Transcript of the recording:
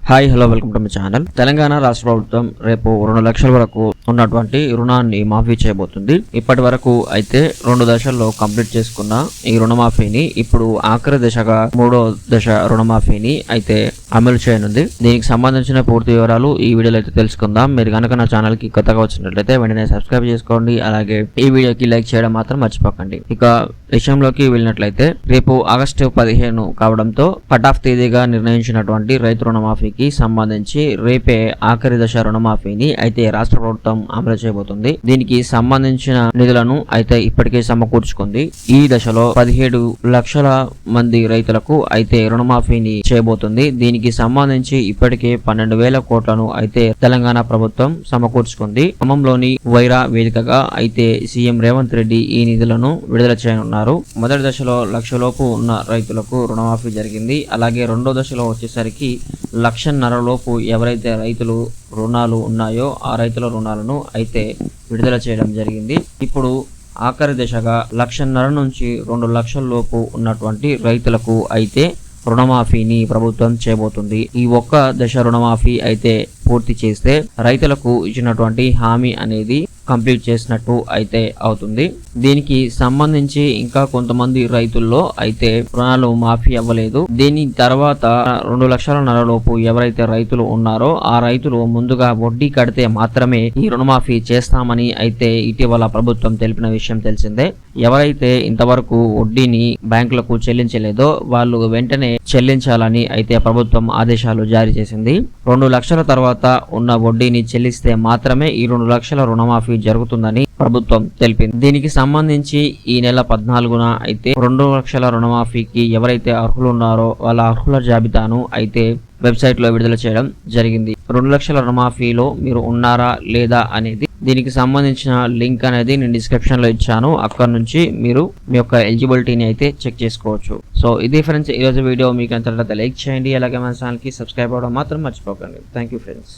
Hi hello welcome to my channel. Telangana రాష్ట్ర ప్రభుత్వం రేపు 2 లక్షల వరకు ఉన్నటువంటి రుణాన్ని మాఫీ చేయబోతుంది. ఇప్పటి వరకు అయితే 2 దశల్లో కంప్లీట్ చేసుకున్న ఈ రుణమాఫీని ఇప్పుడు ఆఖరి దశగా 3వ దశ రుణమాఫీని అయితే అమలు చేయనుంది. దీనికి సంబంధించిన పూర్తి వివరాలు ఈ వీడియోలో అయితే తెలుసుకుందాం. మీరు కనుక నా ఛానల్ కి కొత్తగా వచ్చినట్లయితే వెంటనే సబ్స్క్రైబ్ చేసుకోండి. అలాగే ఈ వీడియోకి లైక్ చేయడం మాత్రం మర్చిపోకండి. ఇక విషయంలోకి వెళ్ళినట్లయితే రేపు ఆగస్టు 15 కావడంతో కట్ ఆఫ్ తేదీగా నిర్ణయించినటువంటి రైతు రుణమాఫీ సంబంధించి రేపే ఆఖరి దశ రుణమాఫీని అయితే రాష్ట్ర ప్రభుత్వం అమలు చేయబోతుంది. దీనికి సంబంధించిన నిధులను అయితే ఇప్పటికే సమకూర్చుకుంది. ఈ దశలో 17 లక్షల మంది రైతులకు అయితే రుణమాఫీని చేయబోతుంది. దీనికి సంబంధించి ఇప్పటికే 12,000 కోట్లను అయితే తెలంగాణ ప్రభుత్వం సమకూర్చుకుంది. ఖమ్మంలోని వైరా వేదికగా అయితే సీఎం రేవంత్ రెడ్డి ఈ నిధులను విడుదల చేయనున్నారు. మొదటి దశలో 1 లక్షలోపు ఉన్న రైతులకు రుణమాఫీ జరిగింది. అలాగే రెండో దశలో వచ్చేసరికి 1,50,000 లోపు ఎవరైతే రైతులు రుణాలు ఉన్నాయో ఆ రైతుల రుణాలను అయితే విడుదల చేయడం జరిగింది. ఇప్పుడు ఆఖరి దశగా 1,50,000 నుంచి 2 లక్షల లోపు ఉన్నటువంటి రైతులకు అయితే రుణమాఫీని ప్రభుత్వం చేయబోతుంది. ఈ ఒక్క దశ రుణమాఫీ అయితే పూర్తి చేస్తే రైతులకు ఇచ్చినటువంటి హామీ అనేది కంప్లీట్ చేసినట్టు అయితే అవుతుంది. దీనికి సంబంధించి ఇంకా కొంతమంది రైతుల్లో అయితే రుణాలు మాఫీ అవ్వలేదు. దీని తర్వాత 2 లక్షల లోపు ఎవరైతే రైతులు ఉన్నారో ఆ రైతులు ముందుగా వడ్డీ కడితే మాత్రమే ఈ రుణమాఫీ చేస్తామని అయితే ఇటీవల ప్రభుత్వం తెలిపిన విషయం తెలిసిందే. ఎవరైతే ఇంతవరకు వడ్డీని బ్యాంకులకు చెల్లించలేదో వాళ్ళు వెంటనే చెల్లించాలని అయితే ప్రభుత్వం ఆదేశాలు జారీ చేసింది. 2 లక్షల తర్వాత ఉన్న వడ్డీని చెల్లిస్తే మాత్రమే ఈ 2 లక్షల రుణమాఫీ జరుగుతుందని ప్రభుత్వం తెలిపింది. దీనికి సంబంధించి ఈ నెల 14న అయితే 2 లక్షల రుణమాఫీకి ఎవరైతే అర్హులు ఉన్నారో వాళ్ళ అర్హుల జాబితాను అయితే వెబ్సైట్ లో విడుదల చేయడం జరిగింది. 2 లక్షల రుణమాఫీలో మీరు ఉన్నారా లేదా అనేది దీనికి సంబంధించిన లింక్ అనేది నేను డిస్క్రిప్షన్ లో ఇచ్చాను. అక్కడ నుంచి మీరు మీ యొక్క ఎలిజిబిలిటీని అయితే చెక్ చేసుకోవచ్చు. సో ఇది ఫ్రెండ్స్ ఈరోజు వీడియో. మీకు నచ్చినట్లయితే లైక్ చేయండి. అలాగే మన ఛానల్ కి సబ్స్క్రైబ్ అవ్వడం మాత్రం మర్చిపోకండి. Thank you friends.